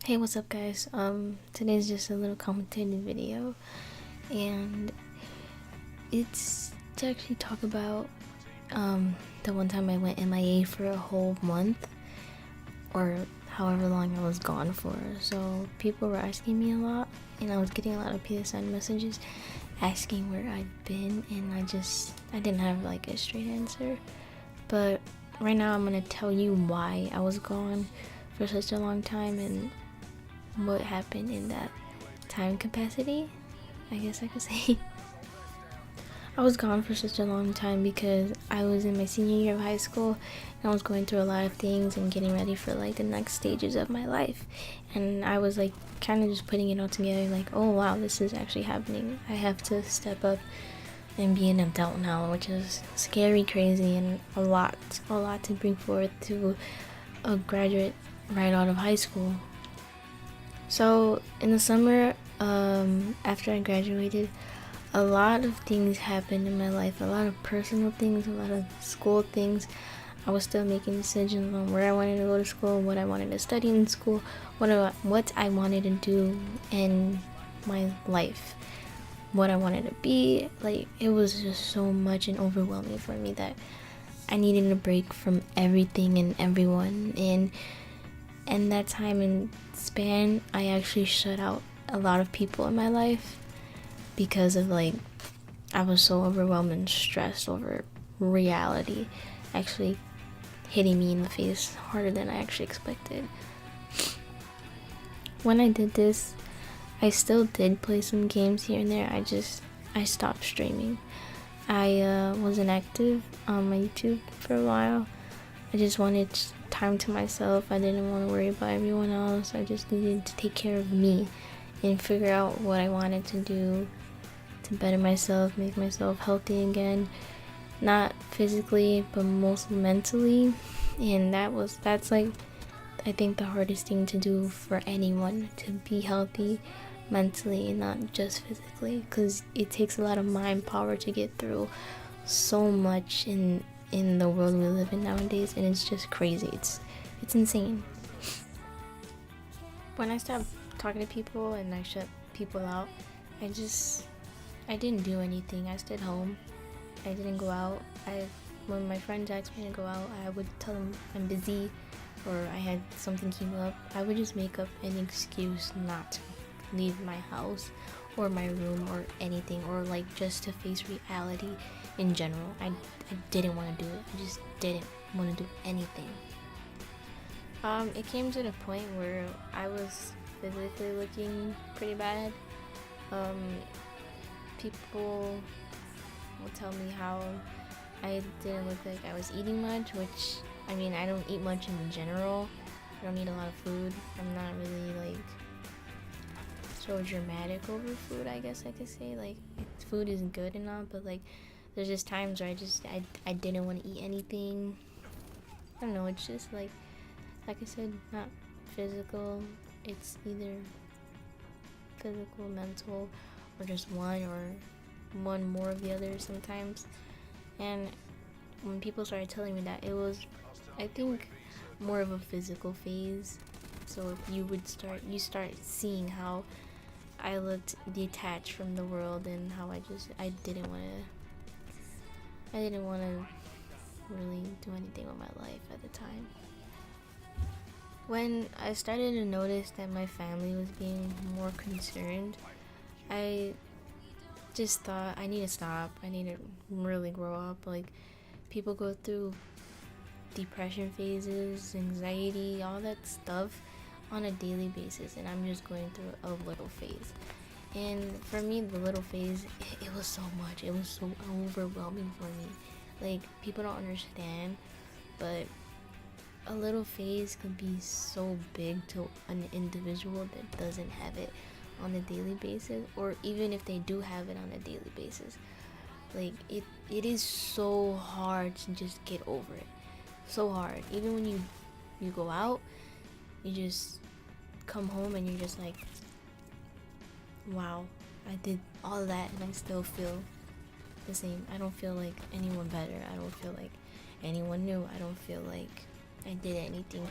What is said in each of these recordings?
Hey, what's up guys? Today's just a little commentary video, and it's to actually talk about the one time I went MIA for a whole month, or however long I was gone for. So people were asking me a lot, and I was getting a lot of PSN messages asking where I'd been, and I didn't have like a straight answer. But right now I'm gonna tell you why I was gone for such a long time and what happened in that time capacity, I guess I could say. I was gone for such a long time because I was in my senior year of high school and I was going through a lot of things and getting ready for like the next stages of my life. And I was like kind of just putting it all together, like, oh wow, this is actually happening. I have to step up and be an adult now, which is scary, crazy, and a lot to bring forth to a graduate right out of high school. So in the summer, after I graduated, a lot of things happened in my life. A lot of personal things, a lot of school things. I was still making decisions on where I wanted to go to school, what I wanted to study in school, what I wanted to do in my life, what I wanted to be. Like, it was just so much and overwhelming for me that I needed a break from everything and everyone. And that time and span, I actually shut out a lot of people in my life because of like I was so overwhelmed and stressed over reality actually hitting me in the face harder than I actually expected. When I did this, I still did play some games here and there. I stopped streaming. I wasn't active on my YouTube for a while. I just wanted time to myself. I didn't want to worry about everyone else. I just needed to take care of me and figure out what I wanted to do to better myself, make myself healthy again. Not physically, but mostly mentally. And that's like, I think, the hardest thing to do for anyone, to be healthy mentally and not just physically, because it takes a lot of mind power to get through so much in the world we live in nowadays, and it's just crazy. It's insane. When I stopped talking to people and I shut people out, I didn't do anything. I stayed home. I didn't go out. When my friends asked me to go out, I would tell them I'm busy or I had something came up. I would just make up an excuse not to leave my house or my room or anything, or like just to face reality in general. I didn't want to do it. I just didn't want to do anything. It came to the point where I was physically looking pretty bad. People will tell me how I didn't look like I was eating much, which, I mean, I don't eat much in general. I don't eat a lot of food. I'm not really like so dramatic over food, I guess I could say. Like, food is good and all, but like there's just times where I didn't want to eat anything. I don't know, it's just like I said, not physical. It's either physical, mental, or just one, or one more of the other sometimes. And when people started telling me that, it was, I think, more of a physical phase. So if you start seeing how I looked detached from the world and how I didn't want to really do anything with my life at the time. When I started to notice that my family was being more concerned, I just thought I need to stop. I need to really grow up. Like, people go through depression phases, anxiety, all that stuff on a daily basis, and I'm just going through a little phase. And for me, the little phase, it was so much. It was so overwhelming for me. Like, people don't understand, but a little phase could be so big to an individual that doesn't have it on a daily basis, or even if they do have it on a daily basis. Like, it is so hard to just get over it. So hard. Even when you go out, you just come home and you're just like, wow, I did all that and I still feel the same. I don't feel like anyone better. I don't feel like anyone new. I don't feel like I did anything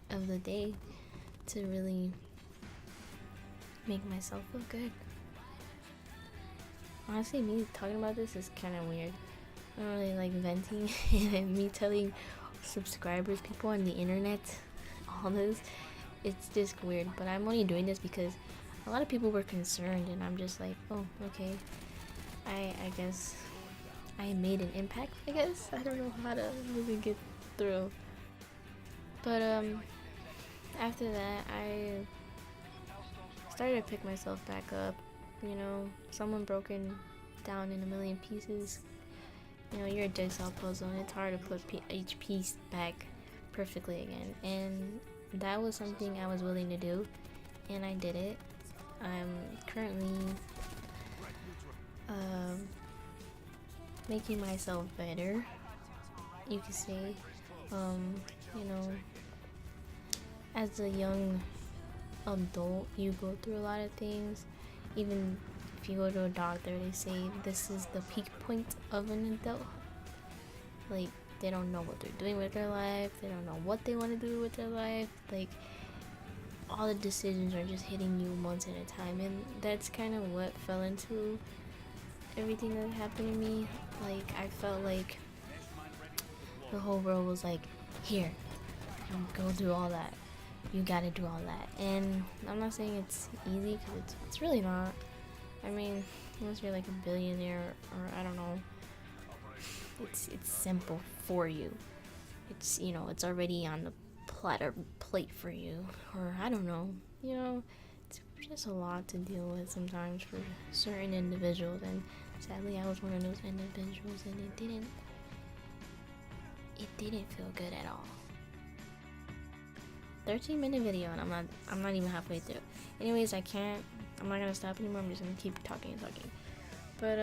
of the day. to really make myself feel good. Honestly, me talking about this is kind of weird. I don't really like venting and me telling subscribers, people on the internet, all this. It's just weird, but I'm only doing this because a lot of people were concerned, and I'm just like, oh, okay. I guess I made an impact, I guess. I don't know how to really get through. But after that, I started to pick myself back up. You know, someone broken down in a million pieces. You know, you're a jigsaw puzzle, and it's hard to put each piece back perfectly again. And that was something I was willing to do, and I did it. I'm currently making myself better, you could say. You know, as a young adult, you go through a lot of things. Even if you go to a doctor, they say this is the peak point of an adult. Like, they don't know what they're doing with their life, they don't know what they want to do with their life. Like, all the decisions are just hitting you months at a time, and that's kind of what fell into everything that happened to me. Like, I felt like the whole world was like, here, go do all that, you gotta do all that. And I'm not saying it's easy, because it's really not. I mean, unless you're like a billionaire, or I don't know, it's simple for you. It's, you know, it's already on the plate for you, or I don't know, you know, it's just a lot to deal with sometimes for certain individuals. And sadly, I was one of those individuals, and it didn't feel good at all. 13-minute video, and I'm not even halfway through. Anyways, I'm not gonna stop anymore. I'm just gonna keep talking. But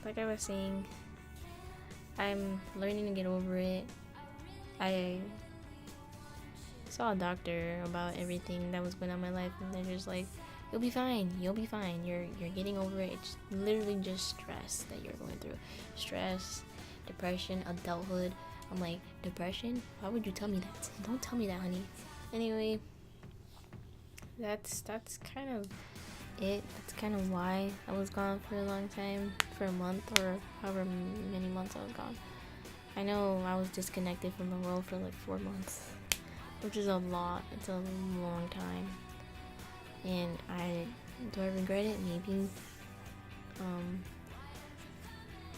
like I was saying, I'm learning to get over it. I saw a doctor about everything that was going on in my life, and they're just like, you'll be fine, you're getting over it. It's literally just stress that you're going through. Stress, depression, adulthood. I'm like, depression? Why would you tell me that? Don't tell me that, honey. Anyway, that's kind of it. That's kind of why I was gone for a long time, for a month or however many months I was gone. I know I was disconnected from the world for like 4 months, which is a lot. It's a long time. And do I regret it? Maybe.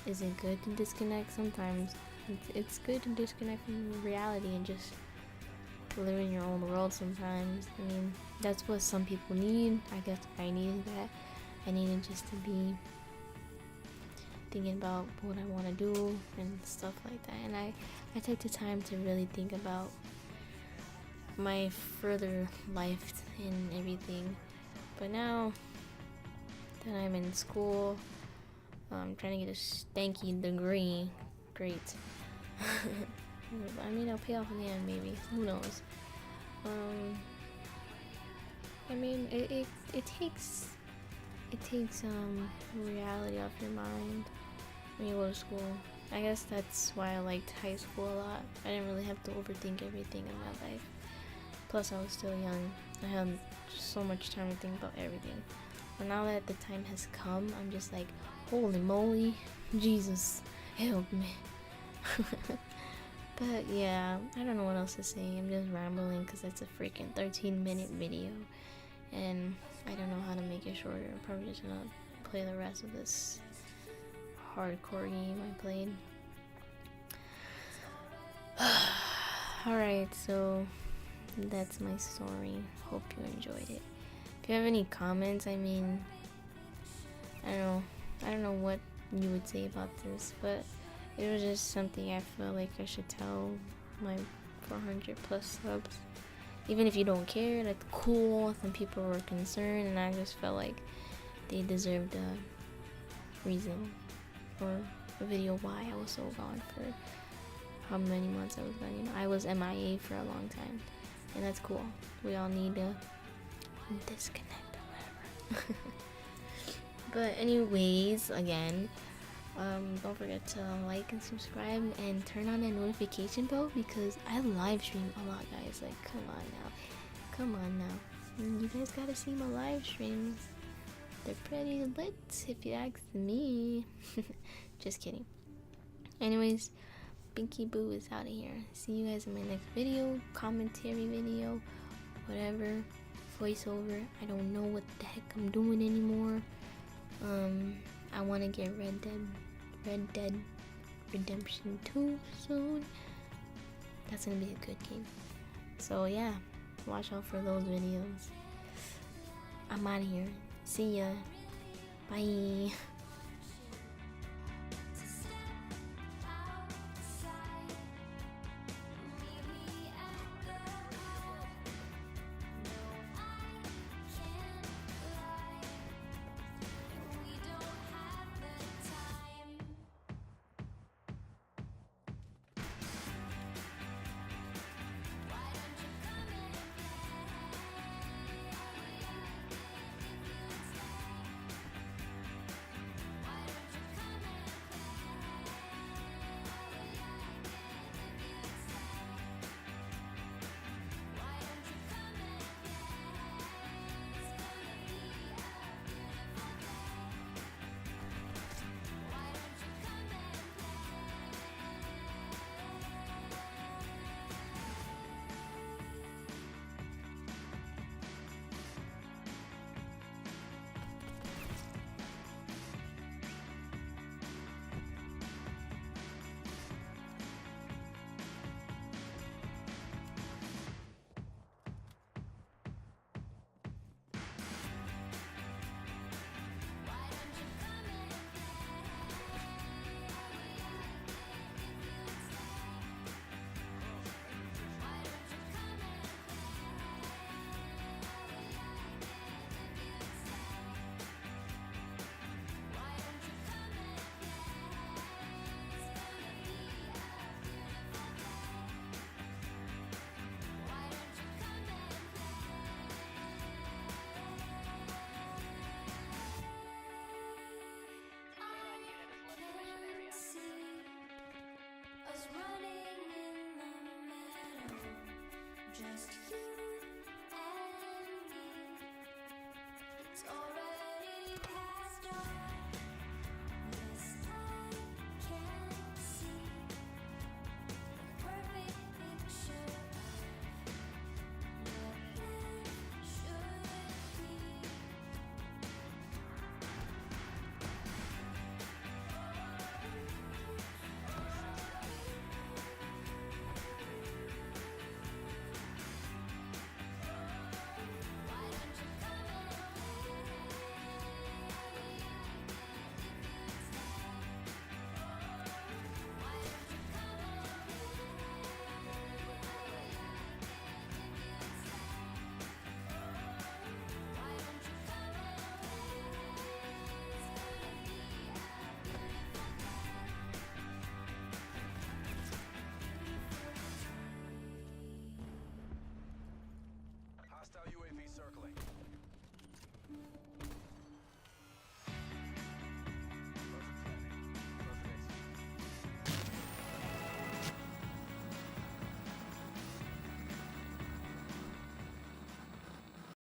Is it good to disconnect? Sometimes it's good to disconnect from reality and just live in your own world sometimes. I mean, that's what some people need. I guess I needed that. I needed just to be thinking about what I want to do and stuff like that. And I took the time to really think about my further life and everything. But now that I'm in school, I'm trying to get a stanky degree. Great. I mean, I'll pay off in the end, maybe. Who knows? I mean, it takes reality off your mind when you go to school. I guess that's why I liked high school a lot. I didn't really have to overthink everything in my life. Plus, I was still young. I had so much time to think about everything. But now that the time has come, I'm just like, holy moly, Jesus, help me. But yeah, I don't know what else to say. I'm just rambling because it's a freaking 13-minute video, and I don't know how to make it shorter. I'm probably just gonna play the rest of this hardcore game I played. Alright, so that's my story. Hope you enjoyed it. If you have any comments, I mean, I don't know what you would say about this, but it was just something I feel like I should tell my 400 plus subs. Even if you don't care, that's cool. Some people were concerned, and I just felt like they deserved a reason or a video why I was so gone for how many months I was gone. You know, I was MIA for a long time, and that's cool. We all need to disconnect or whatever. But anyways, again, don't forget to like and subscribe and turn on the notification bell, because I live stream a lot, guys. Like, come on now, Come on now. You guys gotta see my live streams. They're pretty lit if you ask me. Just kidding. Anyways, Binky Boo is out of here. See you guys in my next video, commentary video, whatever, voiceover. I don't know what the heck I'm doing anymore. I want to get Red Dead Redemption 2 soon. That's gonna be a good game. So yeah, watch out for those videos. I'm out of here. See ya. Bye.